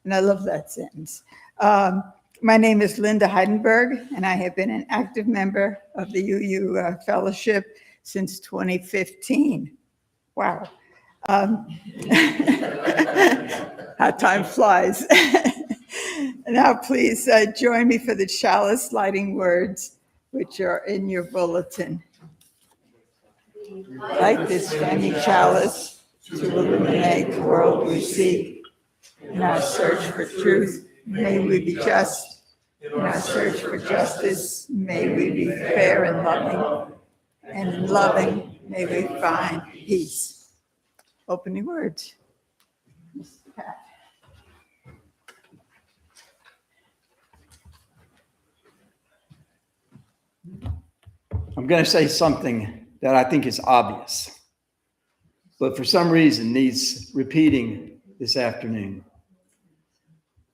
And I love that sentence. My name is Linda Heidenberg, and I have been an active member of the UU Fellowship since 2015. Wow. How time flies. Now, please join me for the chalice lighting words, which are in your bulletin. Like this family chalice to illuminate the world we seek. In our search for truth, may we be just. In our search for justice, may we be fair and loving. And in loving, may we find peace. Opening words. I'm going to say something that I think is obvious, but for some reason needs repeating this afternoon.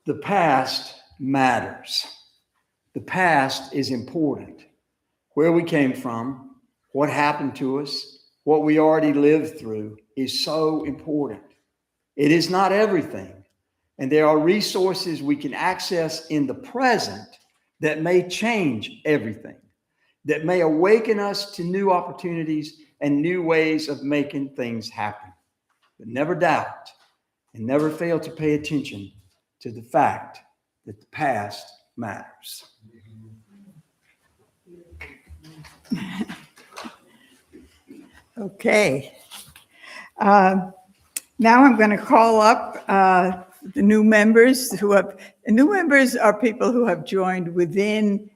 The past matters. The past is important. Where we came from, what happened to us, what we already lived through is so important. It is not everything. And there are resources we can access in the present that may change everything, that may awaken us to new opportunities and new ways of making things happen. But never doubt and never fail to pay attention to the fact that the past matters. Okay. Now I'm going to call up the new members new members are people who have joined within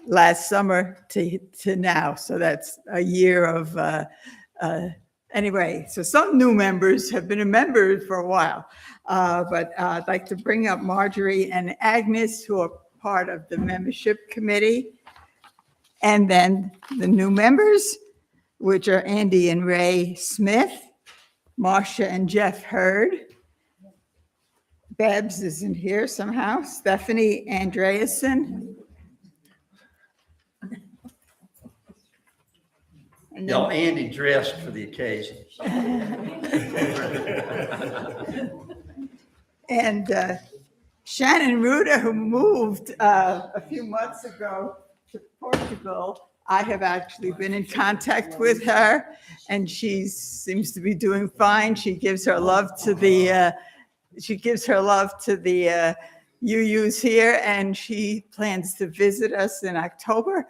last summer to now. So that's a year of, anyway, so some new members have been a member for a while. But I'd like to bring up Marjorie and Agnes, who are part of the membership committee. And then the new members, which are Andy and Ray Smith, Marcia and Jeff Hurd. Babs isn't here somehow. Stephanie Andreasen. And No, Andy dressed for the occasion. And Shannon Ruda, who moved a few months ago to Portugal. I have actually been in contact with her, and she seems to be doing fine. She gives her love to the UUs here, and she plans to visit us in October.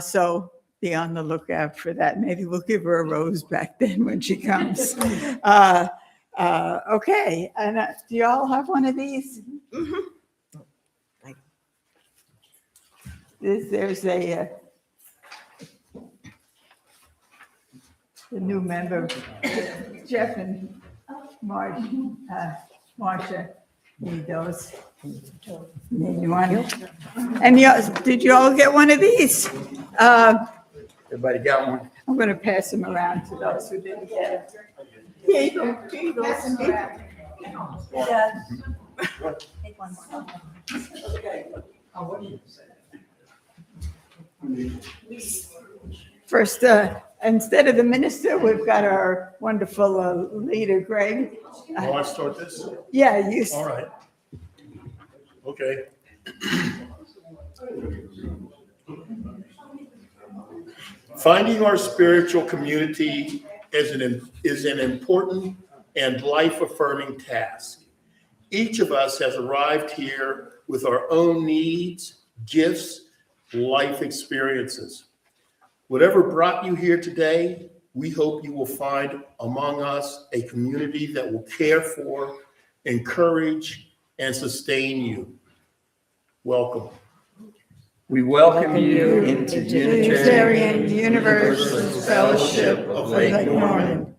So be on the lookout for that. Maybe we'll give her a rose back then when she comes. Okay, and do you all have one of these? Mm-hmm. There's the new member, Jeff and Marcia. Need those. Need one. And did you all get one of these? Everybody got one? I'm going to pass them around to those who didn't get it. Here you go. Pass them around. Take one more. Okay. First, instead of the minister, we've got our wonderful leader, Greg. I start this? Yeah, you. All right. Okay. Finding our spiritual community is an important and life-affirming task. Each of us has arrived here with our own needs, gifts, life experiences. Whatever brought you here today, we hope you will find among us a community that will care for, encourage, and sustain you. Welcome. We welcome you into Unitarian Universalist Fellowship of Lake Norman.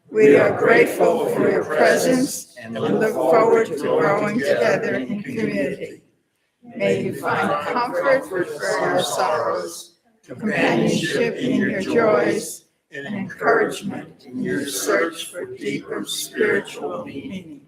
We are grateful for your presence and look forward to growing together in community. May you find comfort for your sorrows, companionship in your joys, and encouragement in your search for deeper spiritual meaning.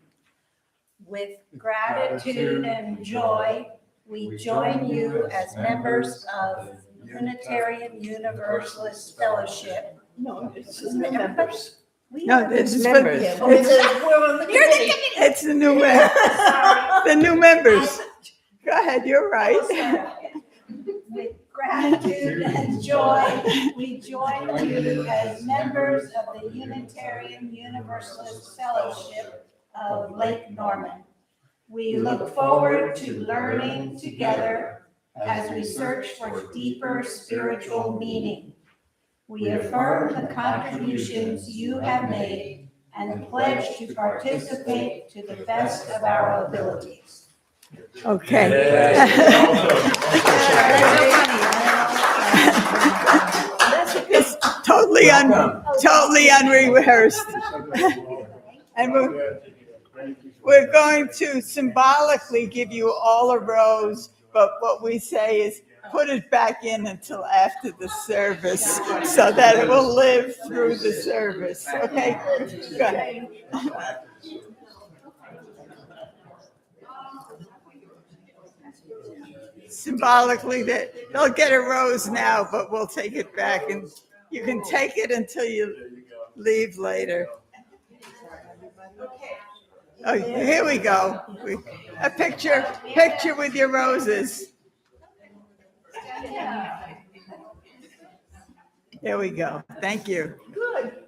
With gratitude and joy, we join you as members of Unitarian Universalist Fellowship. No, this is the members. We No, are this the is for- members. it's- Oh, this is- we're on the You're the committee. It's the new members. Sorry. The new members. Go ahead, you're right. With gratitude and joy, we join you as members of the Unitarian Universalist Fellowship of Lake Norman. We look forward to learning together as we search for deeper spiritual meaning. We affirm the contributions you have made and pledge to participate to the best of our abilities. Okay. It's totally unrehearsed. And we're going to symbolically give you all a rose, but what we say is put it back in until after the service so that it will live through the service. Okay? Go ahead. Symbolically, that they'll get a rose now, but we'll take it back, and you can take it until you leave later. Oh, here we go. A picture with your roses. There we go. Thank you. Good.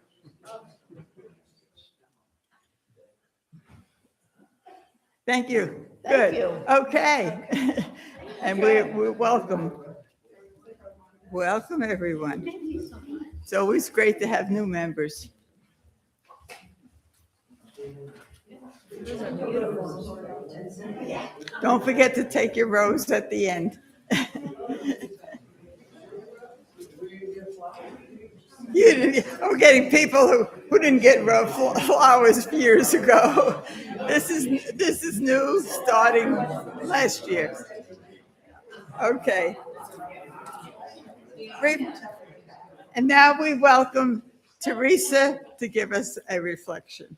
Thank you. Good. Thank you. Okay. And we welcome everyone. It's always great to have new members. Don't forget to take your rose at the end. We're getting people who didn't get flowers years ago. This is new, starting last year. Okay. And now we welcome Teresa to give us a reflection.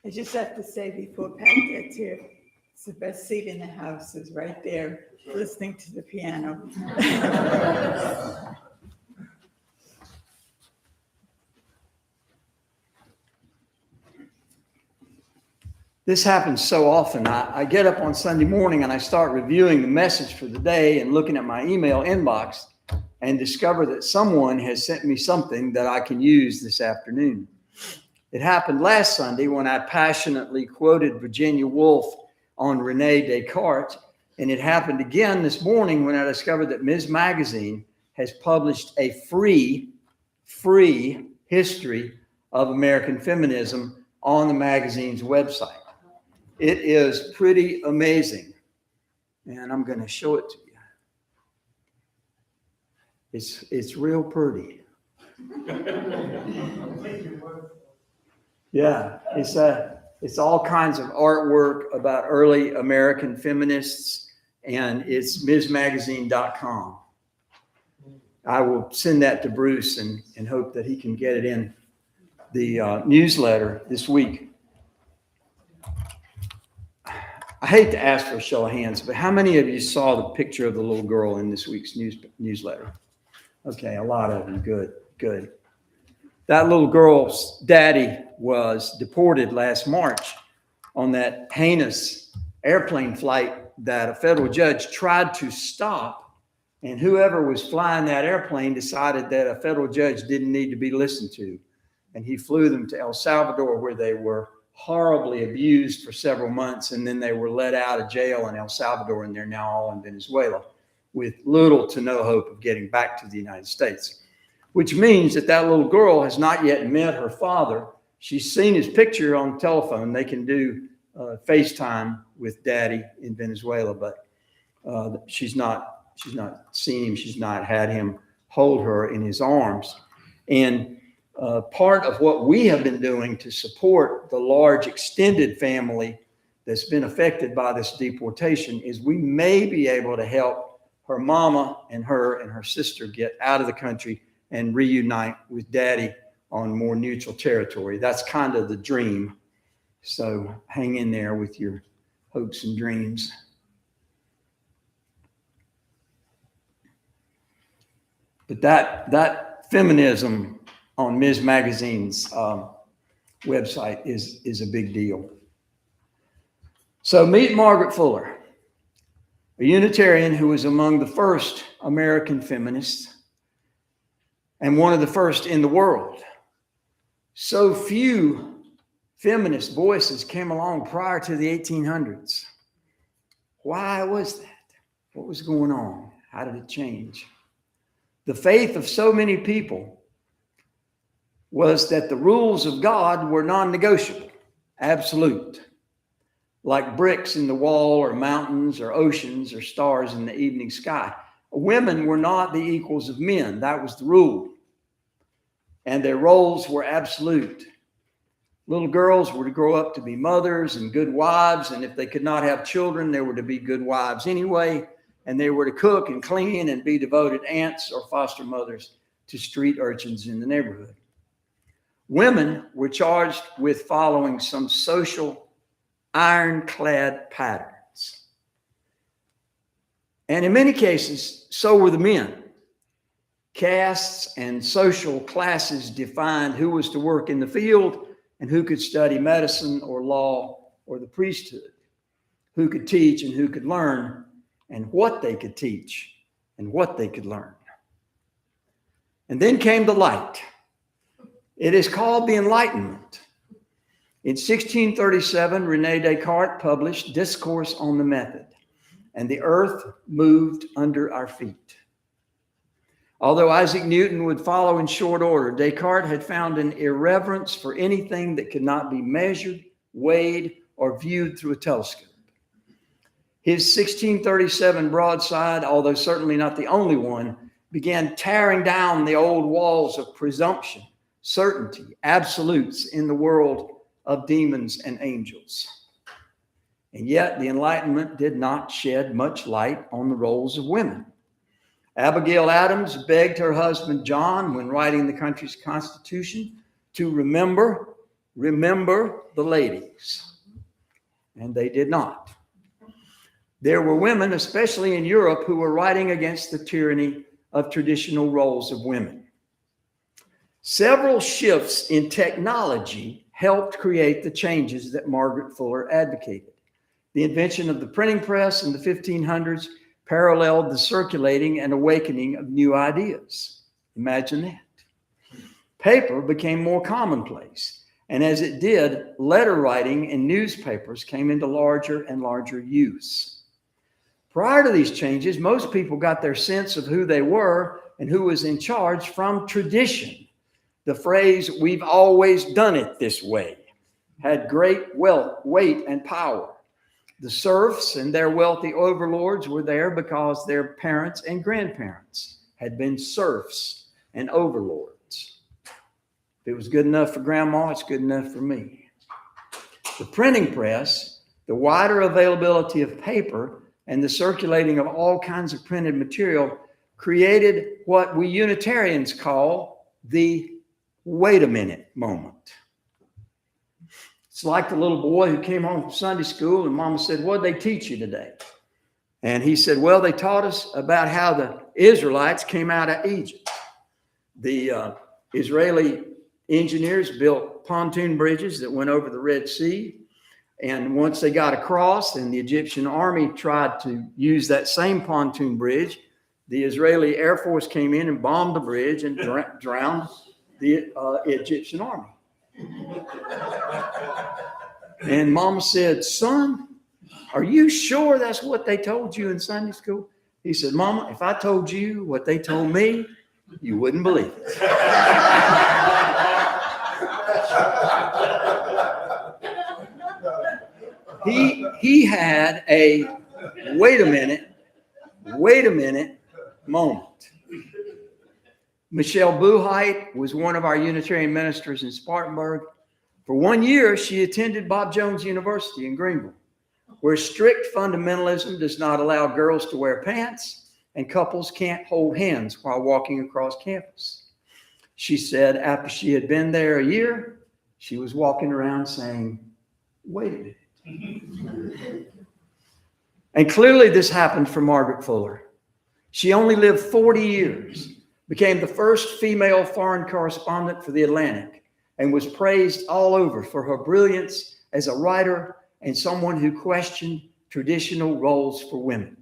I just have to say before Pat gets here, it's the best seat in the house is right there, listening to the piano. This happens so often. I get up on Sunday morning and I start reviewing the message for the day and looking at my email inbox and discover that someone has sent me something that I can use this afternoon. It happened last Sunday when I passionately quoted Virginia Woolf on Rene Descartes, and it happened again this morning when I discovered that Ms. Magazine has published a free history of American feminism on the magazine's website. It is pretty amazing, and I'm going to show it to you. It's real pretty. Yeah, it's all kinds of artwork about early American feminists, and it's msmagazine.com. I will send that to Bruce and hope that he can get it in the newsletter this week. I hate to ask for a show of hands, but how many of you saw the picture of the little girl in this week's newsletter? Okay, a lot of you. Good, good. That little girl's daddy was deported last March on that heinous airplane flight that a federal judge tried to stop. And whoever was flying that airplane decided that a federal judge didn't need to be listened to. And he flew them to El Salvador, where they were horribly abused for several months. And then they were let out of jail in El Salvador, and they're now all in Venezuela with little to no hope of getting back to the United States, which means that that little girl has not yet met her father. She's seen his picture on the telephone. They can do FaceTime with daddy in Venezuela, but she's not seen him. She's not had him hold her in his arms. And part of what we have been doing to support the large extended family that's been affected by this deportation is we may be able to help her mama and her sister get out of the country and reunite with daddy on more neutral territory. That's kind of the dream. So hang in there with your hopes and dreams. But that feminism on Ms. Magazine's website is a big deal. So meet Margaret Fuller, a Unitarian who was among the first American feminists and one of the first in the world. So few feminist voices came along prior to the 1800s. Why was that? What was going on? How did it change? The faith of so many people was that the rules of God were non-negotiable, absolute, like bricks in the wall or mountains or oceans or stars in the evening sky. Women were not the equals of men. That was the rule. And their roles were absolute. Little girls were to grow up to be mothers and good wives, and if they could not have children, they were to be good wives anyway, and they were to cook and clean and be devoted aunts or foster mothers to street urchins in the neighborhood. Women were charged with following some social ironclad patterns. And in many cases, so were the men. Castes and social classes defined who was to work in the field and who could study medicine or law or the priesthood, who could teach and who could learn, and what they could teach and what they could learn. And then came the light. It is called the Enlightenment. In 1637, René Descartes published Discourse on the Method, and the earth moved under our feet. Although Isaac Newton would follow in short order, Descartes had found an irreverence for anything that could not be measured, weighed, or viewed through a telescope. His 1637 broadside, although certainly not the only one, began tearing down the old walls of presumption, certainty, absolutes in the world of demons and angels. And yet the Enlightenment did not shed much light on the roles of women. Abigail Adams begged her husband John, when writing the country's constitution, to remember the ladies. And they did not. There were women, especially in Europe, who were writing against the tyranny of traditional roles of women. Several shifts in technology helped create the changes that Margaret Fuller advocated. The invention of the printing press in the 1500s paralleled the circulating and awakening of new ideas. Imagine that. Paper became more commonplace, and as it did, letter writing in newspapers came into larger and larger use. Prior to these changes, most people got their sense of who they were and who was in charge from tradition. The phrase, "we've always done it this way," had great weight and power. The serfs and their wealthy overlords were there because their parents and grandparents had been serfs and overlords. If it was good enough for grandma, it's good enough for me. The printing press, the wider availability of paper, and the circulating of all kinds of printed material created what we Unitarians call the wait a minute moment. It's like the little boy who came home from Sunday school and mama said, "What did they teach you today?" And he said, "Well, they taught us about how the Israelites came out of Egypt. The Israeli engineers built pontoon bridges that went over the Red Sea. And once they got across and the Egyptian army tried to use that same pontoon bridge, the Israeli Air Force came in and bombed the bridge and drowned the Egyptian army." And mama said, "Son, are you sure that's what they told you in Sunday school?" He said, "Mama, if I told you what they told me, you wouldn't believe it." He had a wait a minute moment. Michelle Buhite was one of our Unitarian ministers in Spartanburg. For 1 year, she attended Bob Jones University in Greenville, where strict fundamentalism does not allow girls to wear pants and couples can't hold hands while walking across campus. She said after she had been there a year, she was walking around saying, "Wait a minute." And clearly this happened for Margaret Fuller. She only lived 40 years, became the first female foreign correspondent for the Atlantic, and was praised all over for her brilliance as a writer and someone who questioned traditional roles for women.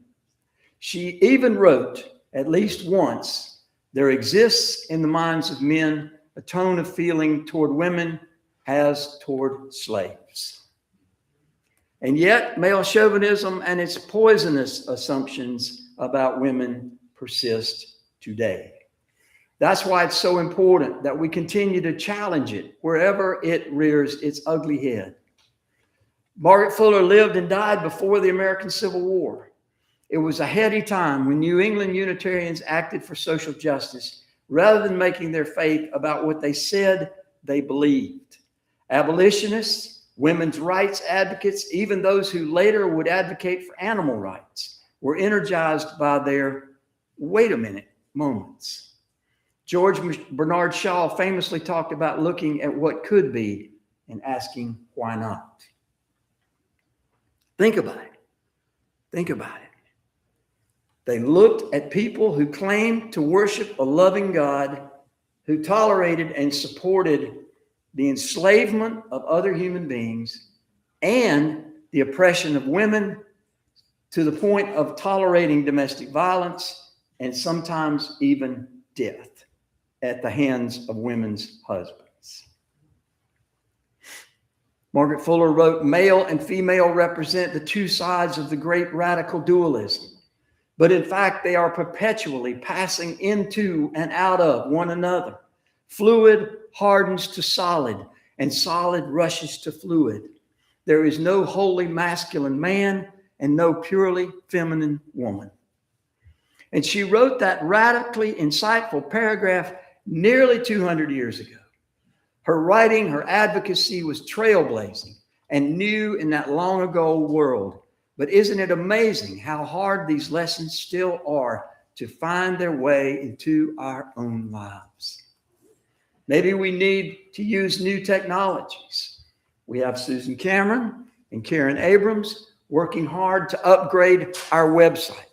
She even wrote, at least once, "There exists in the minds of men a tone of feeling toward women as toward slaves." And yet, male chauvinism and its poisonous assumptions about women persist today. That's why it's so important that we continue to challenge it wherever it rears its ugly head. Margaret Fuller lived and died before the American Civil War. It was a heady time when New England Unitarians acted for social justice rather than making their faith about what they said they believed. Abolitionists, women's rights advocates, even those who later would advocate for animal rights, were energized by their wait a minute moments. George Bernard Shaw famously talked about looking at what could be and asking why not. Think about it. Think about it. They looked at people who claimed to worship a loving God, who tolerated and supported the enslavement of other human beings and the oppression of women to the point of tolerating domestic violence and sometimes even death at the hands of women's husbands. Margaret Fuller wrote, "Male and female represent the two sides of the great radical dualism, but in fact, they are perpetually passing into and out of one another. Fluid hardens to solid, and solid rushes to fluid. There is no wholly masculine man and no purely feminine woman." And she wrote that radically insightful paragraph nearly 200 years ago. Her writing, her advocacy was trailblazing and new in that long ago world. But isn't it amazing how hard these lessons still are to find their way into our own lives? Maybe we need to use new technologies. We have Susan Cameron and Karen Abrams working hard to upgrade our website,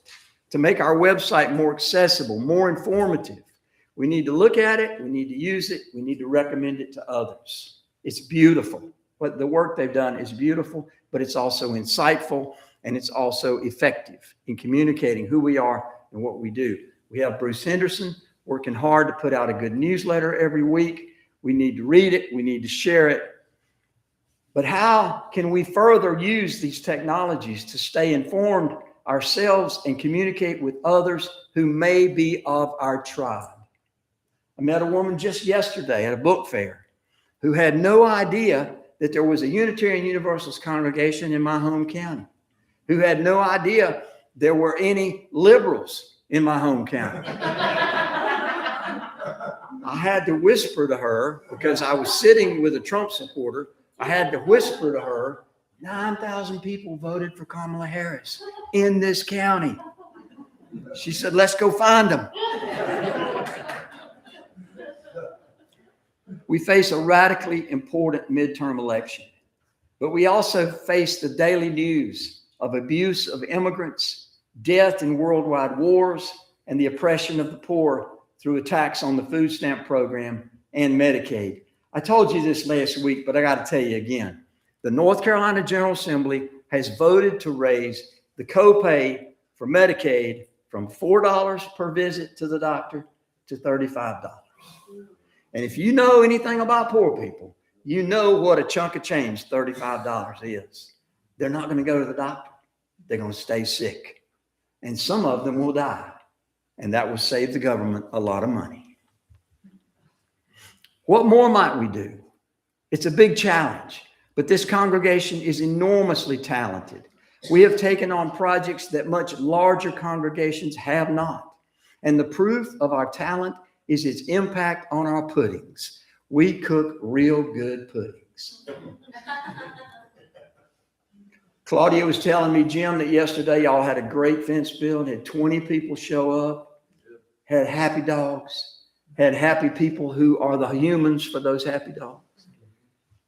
to make our website more accessible, more informative. We need to look at it. We need to use it. We need to recommend it to others. It's beautiful. What the work they've done is beautiful, but it's also insightful and it's also effective in communicating who we are and what we do. We have Bruce Henderson working hard to put out a good newsletter every week. We need to read it. We need to share it. But how can we further use these technologies to stay informed ourselves and communicate with others who may be of our tribe? I met a woman just yesterday at a book fair who had no idea that there was a Unitarian Universalist congregation in my home county, who had no idea there were any liberals in my home county. I had to whisper to her because I was sitting with a Trump supporter. I had to whisper to her, 9,000 people voted for Kamala Harris in this county. She said, let's go find them. We face a radically important midterm election, but we also face the daily news of abuse of immigrants, death in worldwide wars, and the oppression of the poor through attacks on the food stamp program and Medicaid. I told you this last week, but I got to tell you again. The North Carolina General Assembly has voted to raise the copay for Medicaid from $4 per visit to the doctor to $35. And if you know anything about poor people, you know what a chunk of change $35 is. They're not going to go to the doctor. They're going to stay sick. And some of them will die. And that will save the government a lot of money. What more might we do? It's a big challenge, but this congregation is enormously talented. We have taken on projects that much larger congregations have not. And the proof of our talent is its impact on our puddings. We cook real good puddings. Claudia was telling me, Jim, that yesterday y'all had a great fence build, had 20 people show up, had happy dogs, had happy people who are the humans for those happy dogs,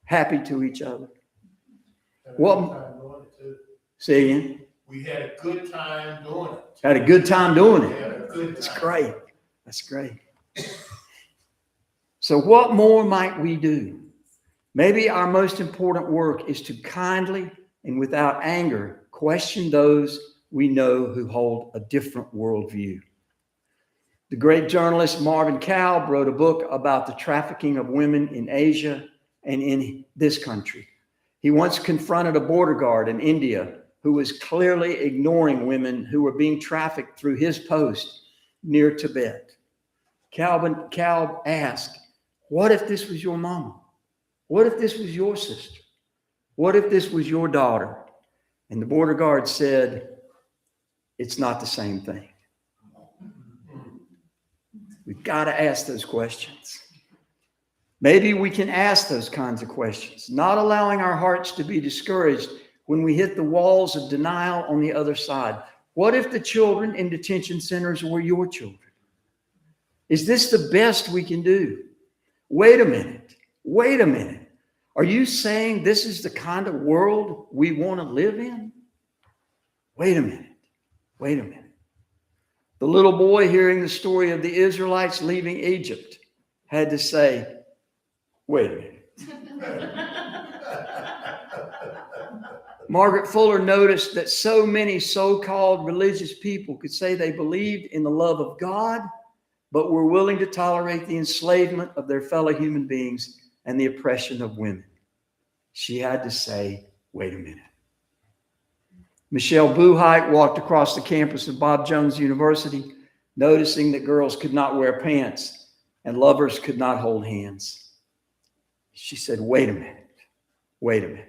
happy to each other. What? Say again? We had a good time doing it. Had a good time doing it. That's great. That's great. So what more might we do? Maybe our most important work is to kindly and without anger question those we know who hold a different worldview. The great journalist Marvin Kalb wrote a book about the trafficking of women in Asia and in this country. He once confronted a border guard in India who was clearly ignoring women who were being trafficked through his post near Tibet. Kalb asked, what if this was your mama? What if this was your sister? What if this was your daughter? And the border guard said, it's not the same thing. We've got to ask those questions. Maybe we can ask those kinds of questions, not allowing our hearts to be discouraged when we hit the walls of denial on the other side. What if the children in detention centers were your children? Is this the best we can do? Wait a minute. Wait a minute. Are you saying this is the kind of world we want to live in? Wait a minute. Wait a minute. The little boy hearing the story of the Israelites leaving Egypt had to say, wait a minute. Margaret Fuller noticed that so many so-called religious people could say they believed in the love of God, but were willing to tolerate the enslavement of their fellow human beings and the oppression of women. She had to say, wait a minute. Michelle Buhite walked across the campus of Bob Jones University, noticing that girls could not wear pants and lovers could not hold hands. She said, wait a minute. Wait a minute.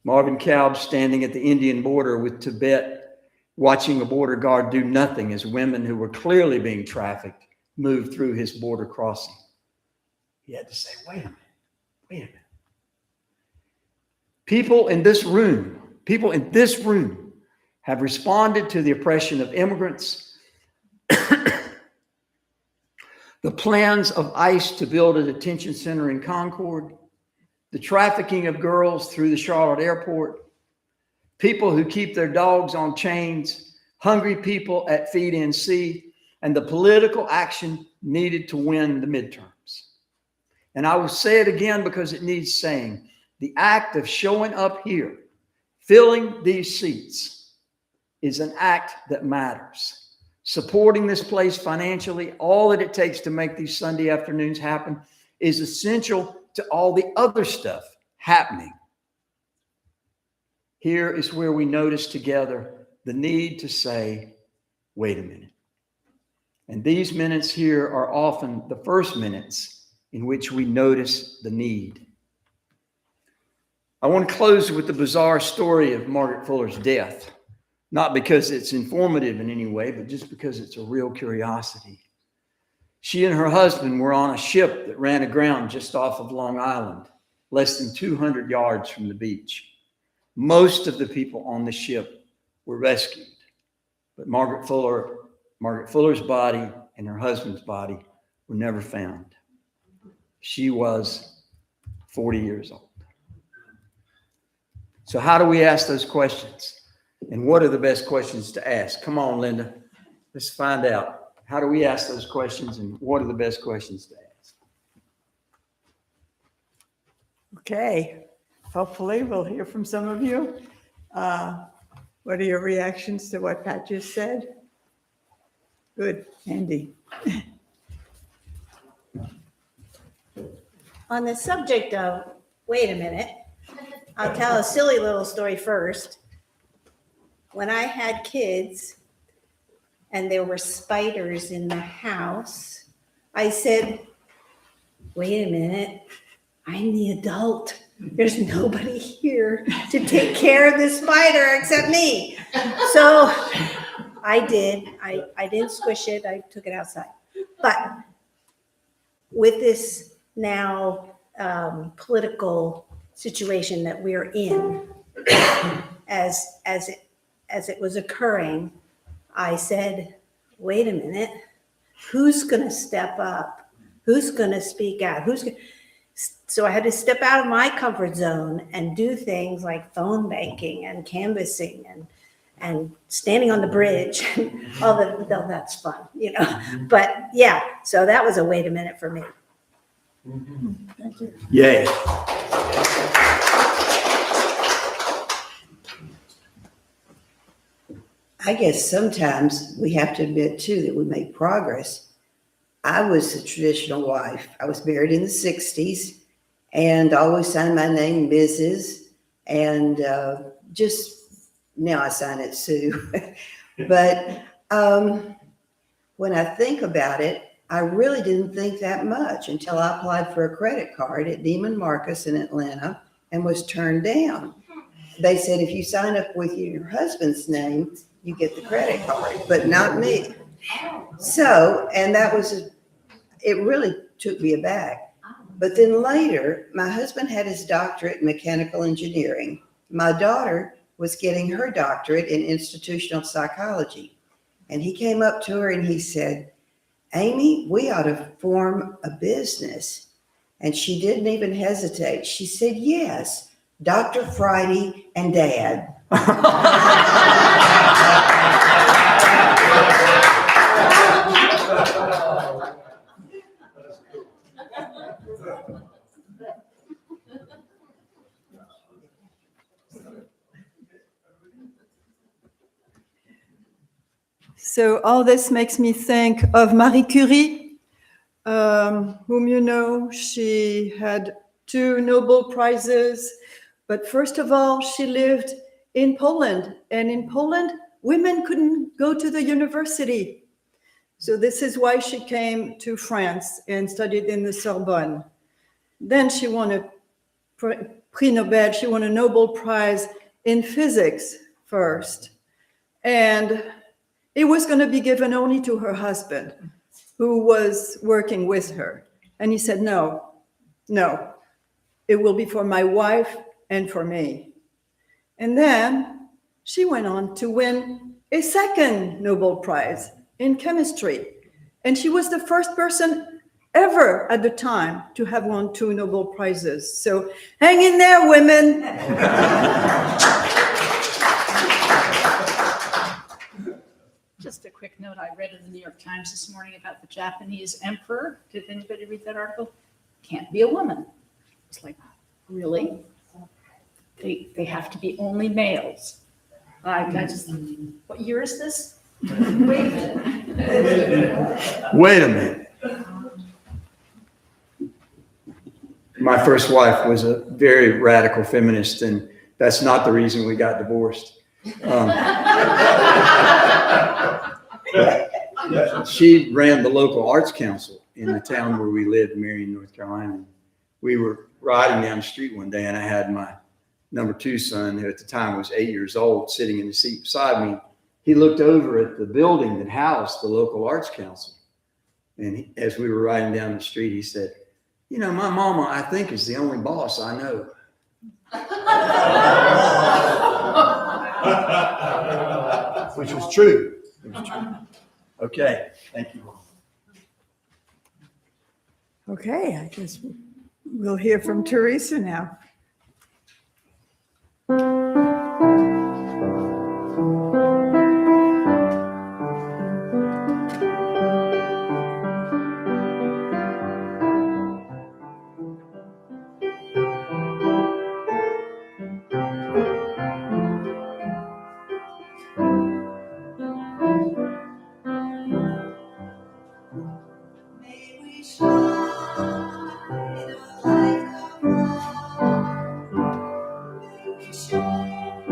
Marvin Kalb standing at the Indian border with Tibet, watching a border guard do nothing as women who were clearly being trafficked moved through his border crossing. He had to say, wait a minute, wait a minute. People in this room have responded to the oppression of immigrants, the plans of ICE to build a detention center in Concord, the trafficking of girls through the Charlotte airport, people who keep their dogs on chains, hungry people at FeedNC, and the political action needed to win the midterms. And I will say it again because it needs saying. The act of showing up here, filling these seats, is an act that matters. Supporting this place financially, all that it takes to make these Sunday afternoons happen, is essential to all the other stuff happening. Here is where we notice together the need to say, wait a minute. And these minutes here are often the first minutes in which we notice the need. I want to close with the bizarre story of Margaret Fuller's death, not because it's informative in any way, but just because it's a real curiosity. She and her husband were on a ship that ran aground just off of Long Island, less than 200 yards from the beach. Most of the people on the ship were rescued, but Margaret Fuller's body and her husband's body were never found. She was 40 years old. So how do we ask those questions? And what are the best questions to ask? Come on, Linda. Let's find out. How do we ask those questions, and what are the best questions to ask? Okay, hopefully we'll hear from some of you. What are your reactions to what Pat just said? Good, Andy. On the subject of, wait a minute, I'll tell a silly little story first. When I had kids and there were spiders in the house, I said, wait a minute, I'm the adult. There's nobody here to take care of the spider except me. So I did. I didn't squish it. I took it outside. But with this now political situation that we're in, as it was occurring, I said, wait a minute, who's going to step up? Who's going to speak out? So I had to step out of my comfort zone and do things like phone banking and canvassing and standing on the bridge. Although that's fun, But yeah, so that was a wait a minute for me. Thank you. Yay. I guess sometimes we have to admit too that we make progress. I was a traditional wife. I was married in the 60s and always signed my name Mrs. And just now I sign it Sue. But when I think about it, I really didn't think that much until I applied for a credit card at Neiman Marcus in Atlanta and was turned down. They said, if you sign up with your husband's name, you get the credit card, but not me. So, and it really took me aback. But then later, my husband had his doctorate in mechanical engineering. My daughter was getting her doctorate in institutional psychology. And he came up to her and he said, Amy, we ought to form a business. And she didn't even hesitate. She said, yes, Dr. Friday and Dad. So all this makes me think of Marie Curie, whom you know. She had 2 Nobel Prizes, but first of all, she lived in Poland. And in Poland, women couldn't go to the university. So this is why she came to France and studied in the Sorbonne. Then she won a Prix Nobel. She won a Nobel Prize in physics first. And it was going to be given only to her husband, who was working with her. And he said, no, it will be for my wife and for me. And then she went on to win a 2nd Nobel Prize in chemistry. And she was the first person ever at the time to have won 2 Nobel Prizes. So hang in there, women. Just a quick note, I read in the New York Times this morning about the Japanese emperor. Did anybody read that article? Can't be a woman. It's like, really? They have to be only males. I just, what year is this? Wait a minute. Wait a minute. My first wife was a very radical feminist, and that's not the reason we got divorced. She ran the local arts council in the town where we lived, Marion, North Carolina. We were riding down the street one day, and I had my number 2 son, who at the time was 8 years old, sitting in the seat beside me. He looked over at the building that housed the local arts council, And as we were riding down the street, he said, "You know, my mama, I think, is the only boss I know." Which was true. It was true. Okay, thank you. Okay, I guess we'll hear from Teresa now. May we shine a light of love. May we shine a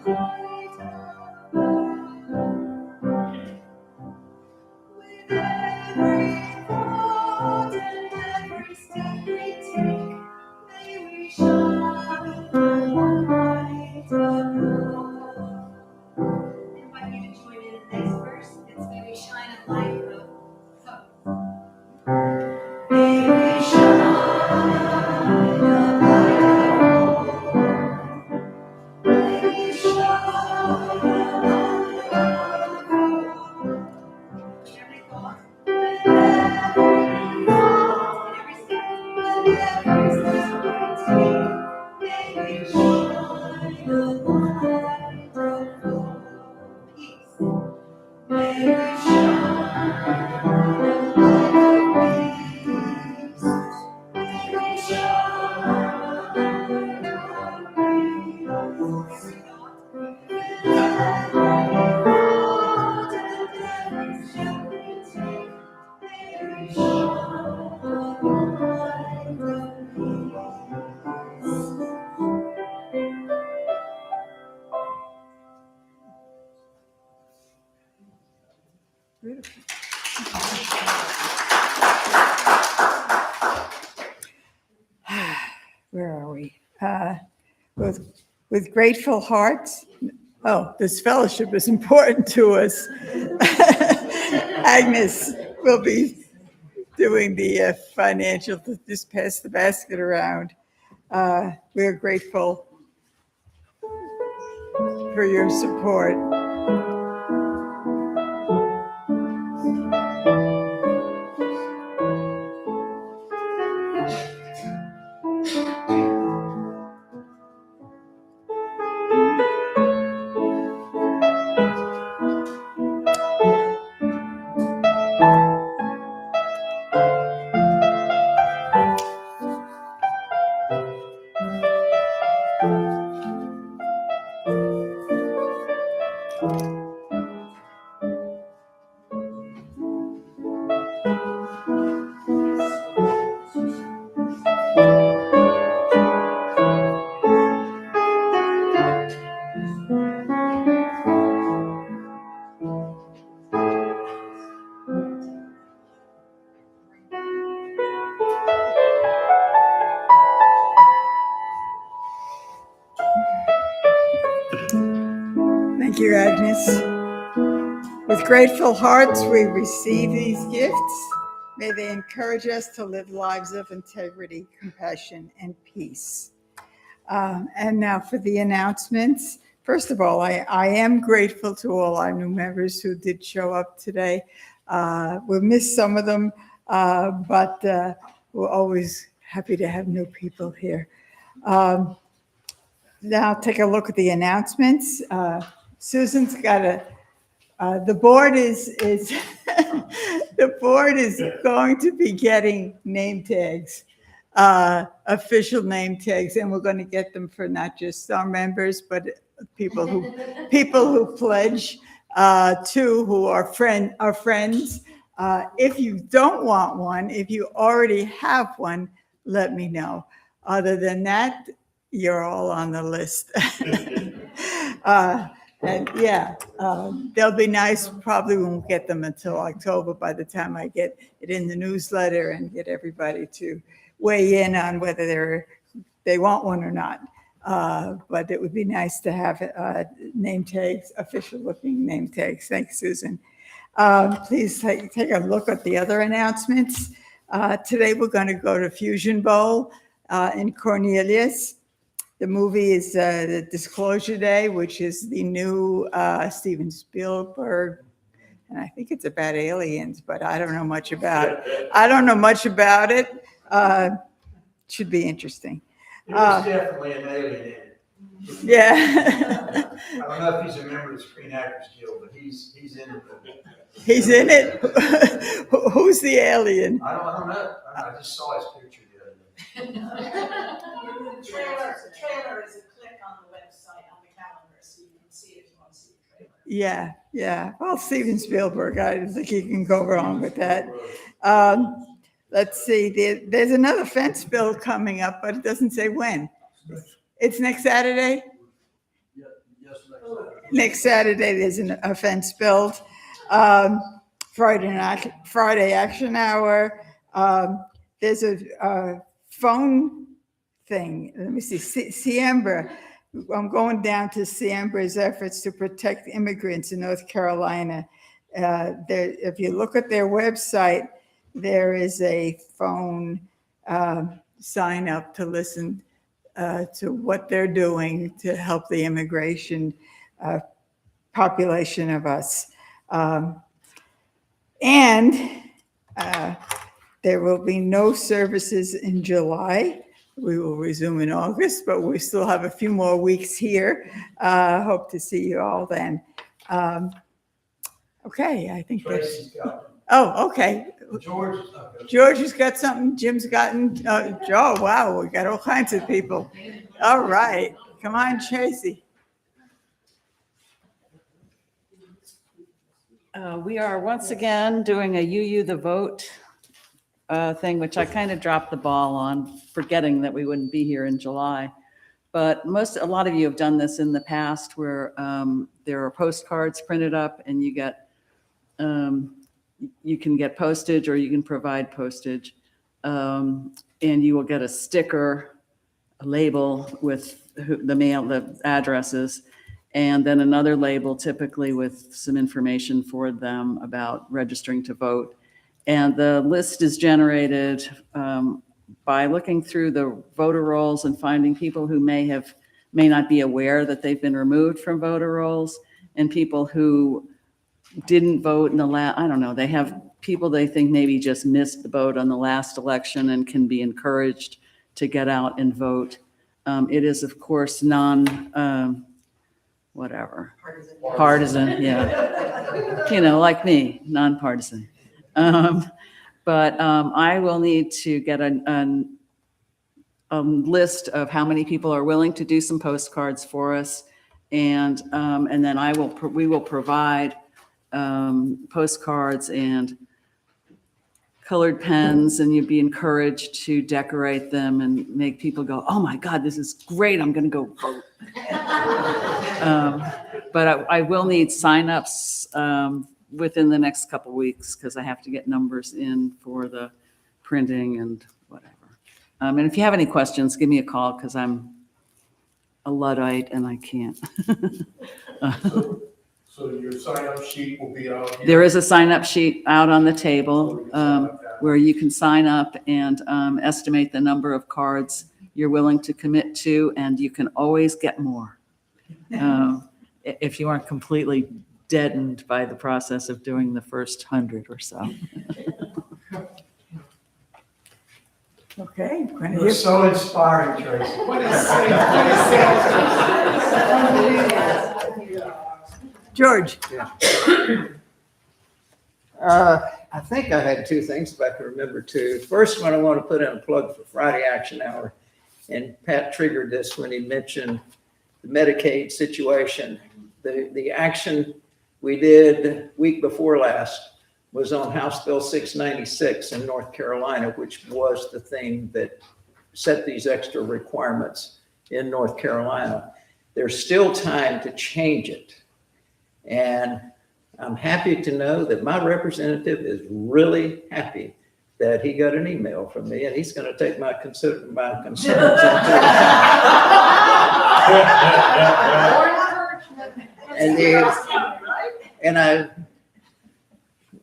light of love. With every thought and every step we take, may we shine a light of love. I invite you to join in the next verse. It's may we shine a light of hope. May we shine a light of hope. May we shine a light of hope. Every thought, with every thought, every step we take, may we shine a light of hope. Peace. May we shine a light of peace. May we shine a light of peace. Every thought, with every thought and every step we take, may we shine a light of peace. Where are we? With grateful hearts. Oh, this fellowship is important to us. Agnes will be doing the financial, just pass the basket around. We're grateful for your support. Thank you, Agnes. With grateful hearts, we receive these gifts. May they encourage us to live lives of integrity, compassion, and peace. And now for the announcements. First of all, I am grateful to all our new members who did show up today. We'll miss some of them, but we're always happy to have new people here. Now take a look at the announcements. Susan's got the board is the board is going to be getting name tags, official name tags, and we're going to get them for not just our members, but people who pledge to, who are friends. If you don't want one, if you already have one, let me know. Other than that, you're all on the list. And yeah, they'll be nice. Probably won't get them until October by the time I get it in the newsletter and get everybody to weigh in on whether they want one or not. But it would be nice to have name tags, official looking name tags. Thanks, Susan. Please take a look at the other announcements. Today, we're going to go to Fusion Bowl in Cornelius. The movie is the Disclosure Day, which is the new Steven Spielberg, and I think it's about aliens, but I don't know much about it. Should be interesting. There's definitely an alien in it. Yeah. I don't know if he's a member of the Screen Actors Guild, but he's in it. He's in it. Who's the alien? I don't know. I just saw his picture the other day. The trailer is a click on the website on the calendar, so you can see if you want to see the trailer. Yeah. Well, Steven Spielberg, I don't think you can go wrong with that. Let's see, there's another fence bill coming up, but it doesn't say when. It's next Saturday? Next Saturday, there's a fence bill. Friday action hour. There's a phone thing. Let me see, Siembra. I'm going down to Siembra's efforts to protect immigrants in North Carolina. If you look at their website, there is a phone sign up to listen to what they're doing to help the immigration population of us. And there will be no services in July. We will resume in August, but we still have a few more weeks here. Hope to see you all then. Okay, I think that's. Tracy's got it. Oh, okay. George is not good. George has got something. Jim's gotten. Joe, wow, we got all kinds of people. All right, come on, Tracy. We are once again doing a UU the vote thing, which I kind of dropped the ball on, forgetting that we wouldn't be here in July. But a lot of you have done this in the past, where there are postcards printed up, and you can get postage, or you can provide postage, and you will get a sticker, a label with the addresses, and then another label, typically with some information for them about registering to vote. And the list is generated by looking through the voter rolls and finding people who may not be aware that they've been removed from voter rolls, and people who didn't vote in the last, I don't know, they have people they think maybe just missed the vote on the last election and can be encouraged to get out and vote. It is, of course, partisan, yeah. Like me, nonpartisan. But I will need to get a list of how many people are willing to do some postcards for us, and then we will provide postcards and colored pens, and you'd be encouraged to decorate them and make people go, "Oh my God, this is great! I'm going to go vote." But I will need signups within the next couple of weeks, because I have to get numbers in for the printing and whatever. And if you have any questions, give me a call, because I'm a Luddite and I can't. So your sign-up sheet will be out here? There is a sign-up sheet out on the table where you can sign up and estimate the number of cards you're willing to commit to, and you can always get more if you aren't completely deadened by the process of doing the first 100 or so. Okay. You're so inspiring, Tracy. George. I think I had two things, if I can remember two. First one, I want to put in a plug for Friday Action Hour. And Pat triggered this when he mentioned the Medicaid situation. The action we did week before last was on House Bill 696 in North Carolina, which was the thing that set these extra requirements in North Carolina. There's still time to change it. And I'm happy to know that my representative is really happy that he got an email from me, and he's going to take my concerns into and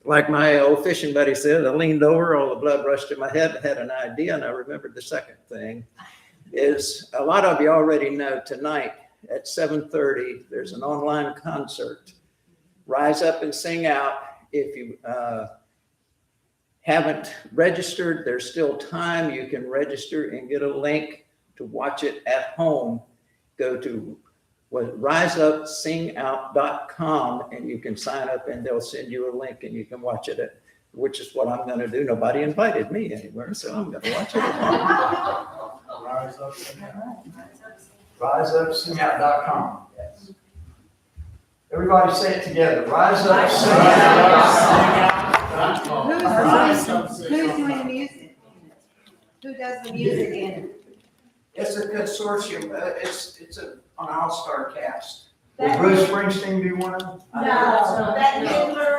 like my old fishing buddy said, I leaned over, all the blood rushed to my head, I had an idea, and I remembered the second thing is a lot of you already know tonight at 7:30, there's an online concert. Rise Up and Sing Out. If you haven't registered, there's still time. You can register and get a link to watch it at home. Go to riseupsingout.com and you can sign up and they'll send you a link and you can watch it, which is what I'm going to do. Nobody invited me anywhere, so I'm going to watch it at home. Rise Up, Sing Out. Riseupsingout.com. Yes. Everybody say it together. Rise up, sing out. Who's doing the music? Who does the music in it? It's a consortium. It's an all-star cast. Will Bruce Springsteen be one of them? No, that Hitler.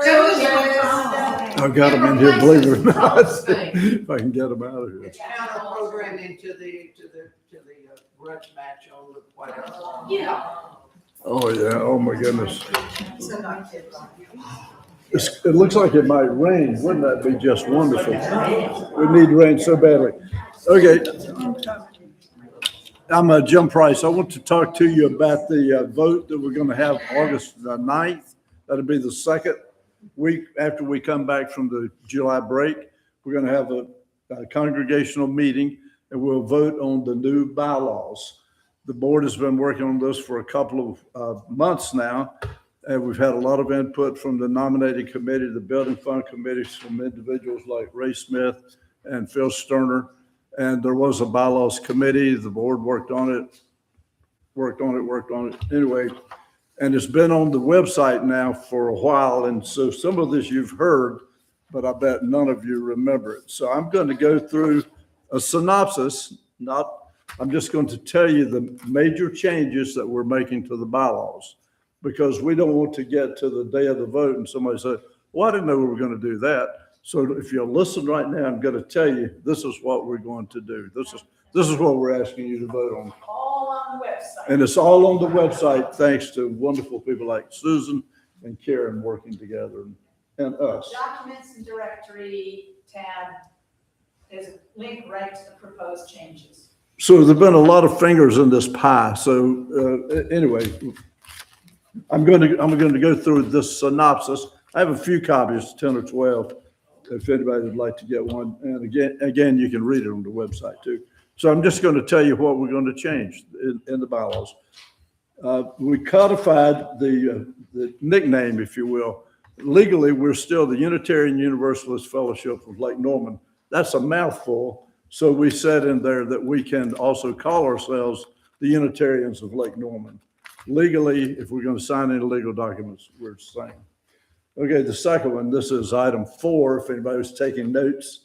I've got them in here, believe it or not, if I can get them out of here. It's counter programming to the grudge match on the whatever. Yeah. Oh, yeah, oh my goodness. It looks like it might rain, wouldn't that be just wonderful? We need rain so badly. Okay. I'm Jim Price. I want to talk to you about the vote that we're going to have August 9th. That'll be the second week after we come back from the July break. We're going to have a congregational meeting and we'll vote on the new bylaws. The board has been working on this for a couple of months now, and we've had a lot of input from the nominating committee, the building fund committees, from individuals like Ray Smith and Phil Sterner. And there was a bylaws committee. The board worked on it. Anyway, and it's been on the website now for a while. And so some of this you've heard, but I bet none of you remember it. So I'm going to go through a synopsis, I'm just going to tell you the major changes that we're making to the bylaws, because we don't want to get to the day of the vote and somebody say, well, I didn't know we were going to do that. So if you'll listen right now, I'm going to tell you, this is what we're going to do. This is what we're asking you to vote on. All on the website. And it's all on the website, thanks to wonderful people like Susan and Karen working together and us. Documents and directory tab is a link right to the proposed changes. So there've been a lot of fingers in this pie. So anyway, I'm going to go through this synopsis. I have a few copies, 10 or 12, if anybody would like to get one. And again, you can read it on the website too. So I'm just going to tell you what we're going to change in the bylaws. We codified the nickname, if you will. Legally, we're still the Unitarian Universalist Fellowship of Lake Norman. That's a mouthful. So we said in there that we can also call ourselves the Unitarians of Lake Norman. Legally, if we're going to sign any legal documents, we're saying. Okay, the second one, this is item 4, if anybody was taking notes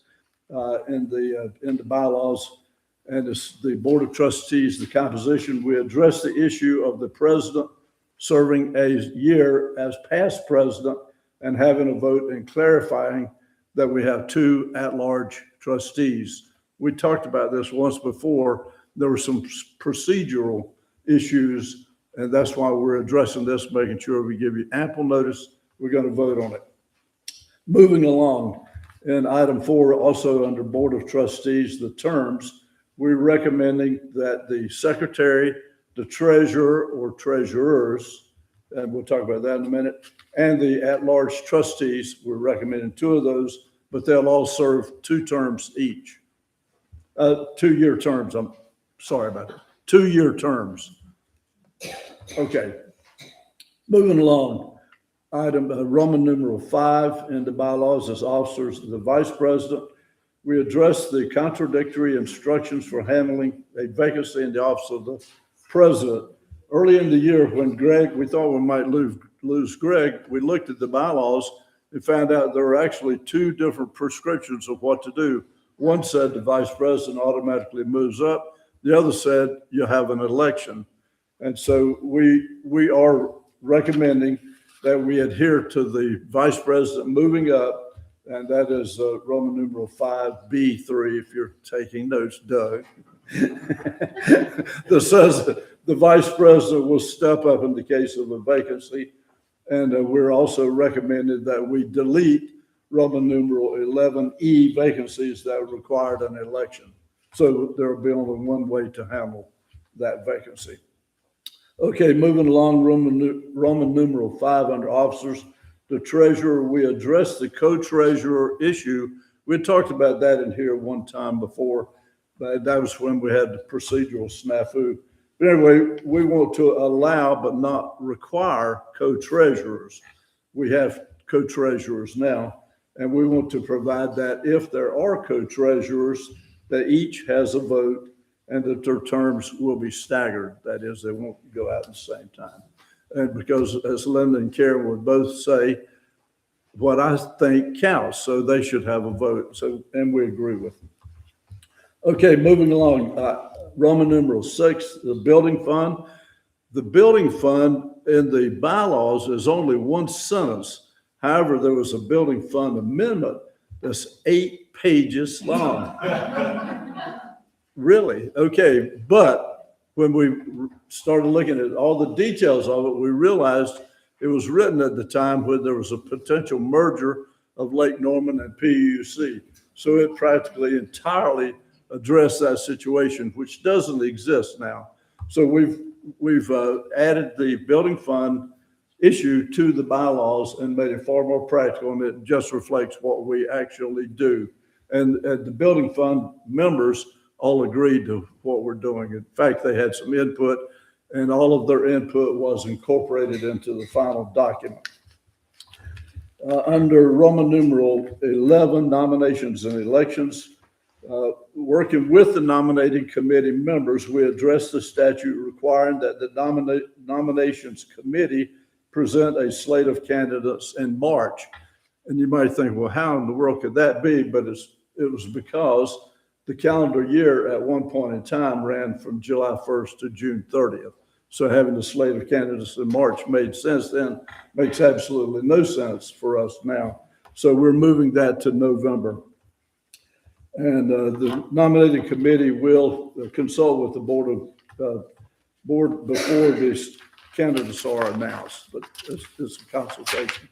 in the bylaws, and it's the Board of Trustees, the composition. We addressed the issue of the president serving a year as past president and having a vote and clarifying that we have 2 at-large trustees. We talked about this once before. There were some procedural issues, and that's why we're addressing this, making sure we give you ample notice. We're going to vote on it. Moving along, in item 4, also under Board of Trustees, the terms, we're recommending that the secretary, the treasurer or treasurers, and we'll talk about that in a minute, and the at-large trustees, we're recommending 2 of those, but they'll all serve 2 terms each. 2-year terms. I'm sorry about that. 2-year terms. Okay. Moving along. Item Roman numeral 5 in the bylaws is officers of the vice president. We addressed the contradictory instructions for handling a vacancy in the office of the president. Early in the year when we thought we might lose Greg, we looked at the bylaws and found out there were actually 2 different prescriptions of what to do. One said the vice president automatically moves up. The other said you have an election. And so we are recommending that we adhere to the vice president moving up, and that is Roman numeral 5B3, if you're taking notes, Doug. That says the vice president will step up in the case of a vacancy. And we're also recommending that we delete Roman numeral 11E vacancies that required an election. So there will be only one way to handle that vacancy. Okay, moving along, Roman numeral 5 under officers. The treasurer, we addressed the co-treasurer issue. We talked about that in here one time before. That was when we had the procedural snafu. But anyway, we want to allow but not require co-treasurers. We have co-treasurers now, and we want to provide that if there are co-treasurers, that each has a vote and that their terms will be staggered. That is, they won't go out at the same time. And because, as Linda and Karen would both say, what I think counts, so they should have a vote. So, and we agree with them. Okay, moving along, Roman numeral 6, the building fund. The building fund in the bylaws is only one sentence. However, there was a building fund amendment that's 8 pages long. Really? Okay, but when we started looking at all the details of it, we realized it was written at the time when there was a potential merger of Lake Norman and PUC. So it practically entirely addressed that situation, which doesn't exist now. So we've added the building fund issue to the bylaws and made it far more practical, and it just reflects what we actually do. And the building fund members all agreed to what we're doing. In fact, they had some input, and all of their input was incorporated into the final document. Under Roman numeral 11, nominations and elections, working with the nominating committee members, we addressed the statute requiring that the nominations committee present a slate of candidates in March. And you might think, well, how in the world could that be? But it was because the calendar year at one point in time ran from July 1st to June 30th. So having the slate of candidates in March made sense then, makes absolutely no sense for us now. So we're moving that to November. And the nominating committee will consult with the board before these candidates are announced, but it's a consultation.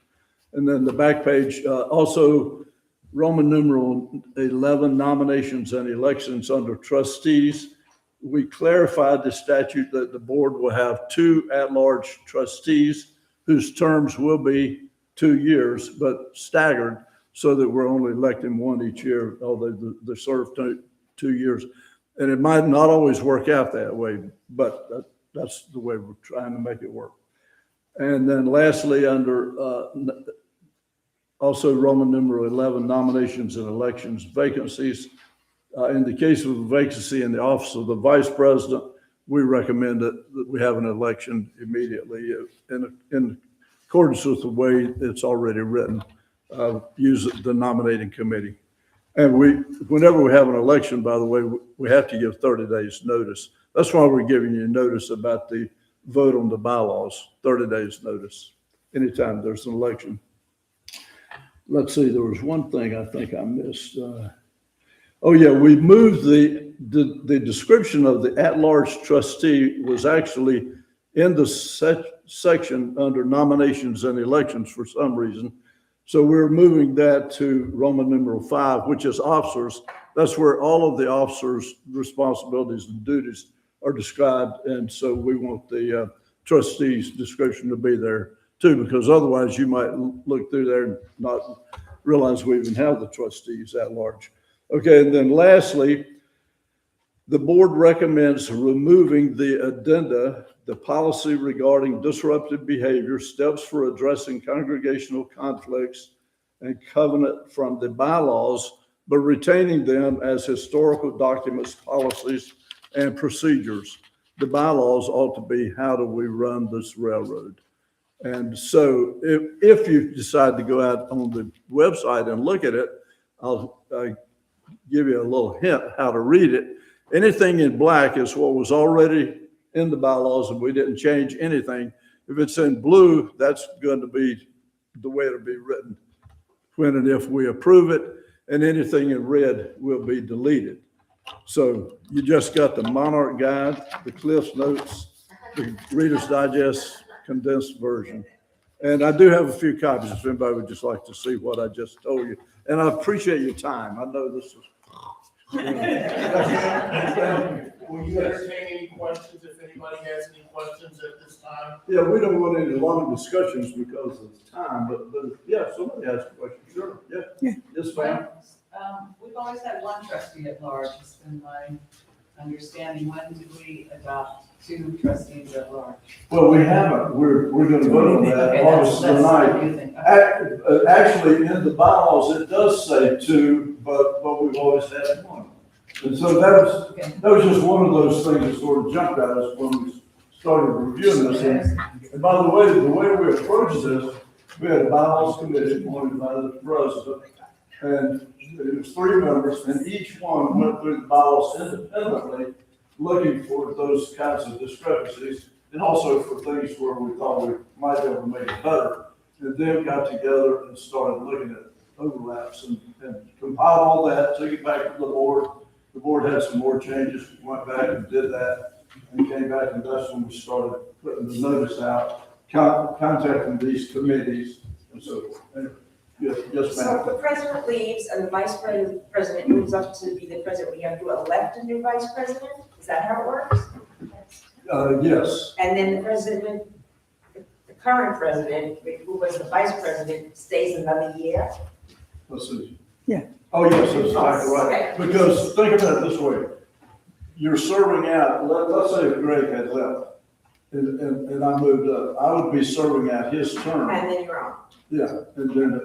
And then the back page, also Roman numeral 11, nominations and elections under trustees. We clarified the statute that the board will have 2 at-large trustees whose terms will be 2 years, but staggered, so that we're only electing one each year, although they serve 2 years. And it might not always work out that way, but that's the way we're trying to make it work. And then lastly, under also Roman numeral 11, nominations and elections, vacancies. In the case of a vacancy in the office of the vice president, we recommend that we have an election immediately in accordance with the way it's already written. Use the nominating committee. And whenever we have an election, by the way, we have to give 30 days notice. That's why we're giving you notice about the vote on the bylaws, 30 days notice, anytime there's an election. Let's see, there was one thing I think I missed. Oh yeah, we moved the description of the at-large trustee was actually in the section under nominations and elections for some reason. So we're moving that to Roman numeral 5, which is officers. That's where all of the officers' responsibilities and duties are described. And so we want the trustees' description to be there too, because otherwise you might look through there and not realize we even have the trustees at large. Okay, and then lastly, the board recommends removing the addenda, the policy regarding disruptive behavior, steps for addressing congregational conflicts, and covenant from the bylaws, but retaining them as historical documents, policies, and procedures. The bylaws ought to be, how do we run this railroad? And so if you decide to go out on the website and look at it, I'll give you a little hint how to read it. Anything in black is what was already in the bylaws and we didn't change anything. If it's in blue, that's going to be the way it'll be written when and if we approve it, and anything in red will be deleted. So you just got the Monarch Guide, the Cliff's Notes, the Reader's Digest condensed version. And I do have a few copies if anybody would just like to see what I just told you. And I appreciate your time. I know this is. Will you entertain any questions if anybody has any questions at this time? Yeah, we don't want any long discussions because of time, but yeah, somebody has a question, sure, yeah. Yes, ma'am. We've always had one trustee at large, it's been my understanding. When did we adopt 2 trustees at large? Well, we haven't, we're gonna vote on that Okay, August that's tonight. what you think. Actually, in the bylaws, it does say 2, but we've always had 1. And so that was just one of those things that sort of jumped at us when we started reviewing this. And by the way we approached this, we had a bylaws committee appointed by the president. And it was 3 members, and each one went through the bylaws independently, looking for those kinds of discrepancies, and also for things where we thought we might be able to make it better. And then got together and started looking at overlaps and compiled all that, took it back to the board. The board had some more changes, went back and did that, and came back, and that's when we started putting the notice out, contacting these committees, and so forth. Anyway, yes, So if ma'am. the president leaves and the vice president moves up to be the president, we have to elect a new vice president? Is that how it works? Yes, And then the president, the current president, who was the vice president, stays another year? let's see. Yeah. Oh, yes, that's exactly right. Okay. Because think about it this way. You're serving out, let's say if Greg had left and I moved up, I would be serving out his term. And then you're on. Yeah, and then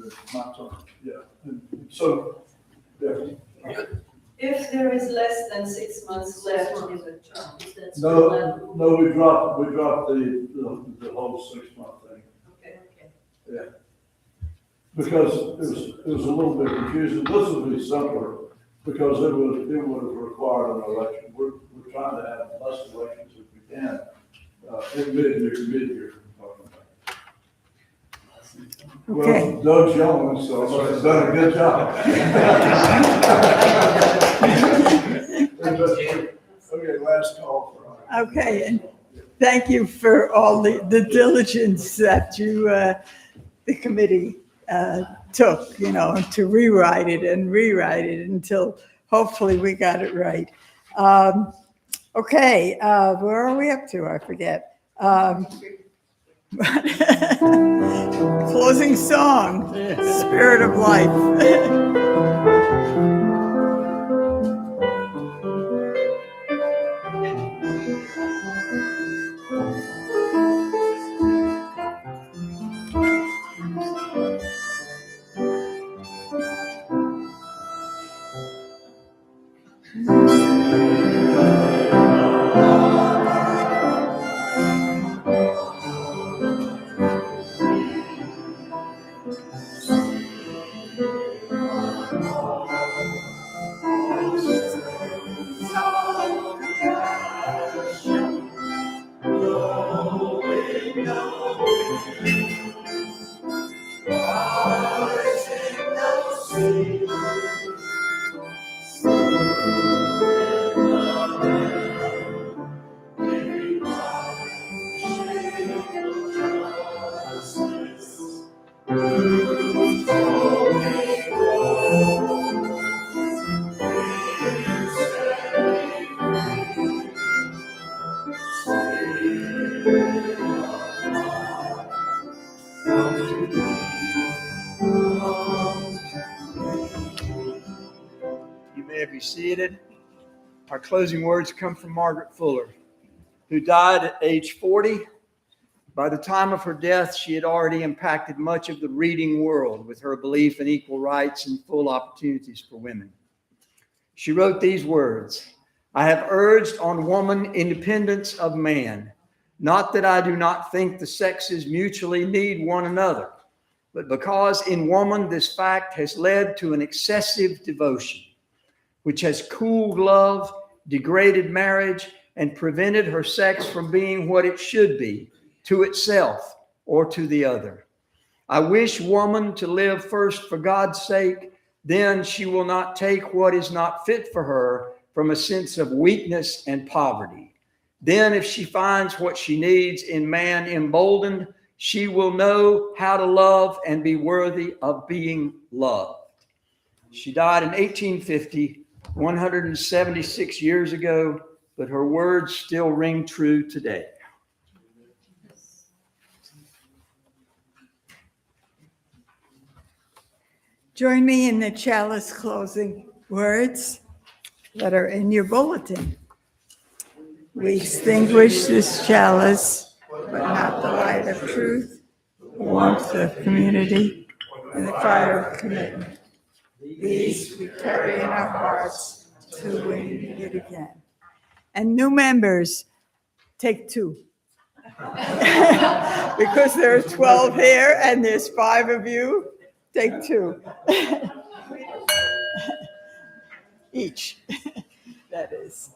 it's my turn, yeah. And so, yeah. If there is less than 6 months left in the term, that's. No, we dropped the whole 6-month thing. Okay. Yeah. Because it was a little bit confusing. This would be simpler because it would have required an election. We're trying to have less elections if we can, in mid-year. Okay. Well, Doug's yelling, so he's done a good job. Okay, last call for. Okay, and thank you for all the diligence that you, the committee took, to rewrite it until hopefully we got it right. Okay, where are we up to? I forget. Closing song, Spirit of Life. You may be seated. Our closing words come from Margaret Fuller, who died at age 40. By the time of her death, she had already impacted much of the reading world with her belief in equal rights and full opportunities for women. She wrote these words: "I have urged on woman independence of man, not that I do not think the sexes mutually need one another, but because in woman this fact has led to an excessive devotion, which has cooled love, degraded marriage, and prevented her sex from being what it should be, to itself or to the other. I wish woman to live first for God's sake, then she will not take what is not fit for her from a sense of weakness and poverty. Then if she finds what she needs in man emboldened, She will know how to love and be worthy of being loved. She died in 1850, 176 years ago, but her words still ring true today. Join me in the chalice closing words that are in your bulletin. We extinguish this chalice, but not the light of truth, the warmth of community, and the fire of commitment. These we carry in our hearts till we meet again. And new members, take 2. Because there are 12 here and there's 5 of you, take 2. Each, that is.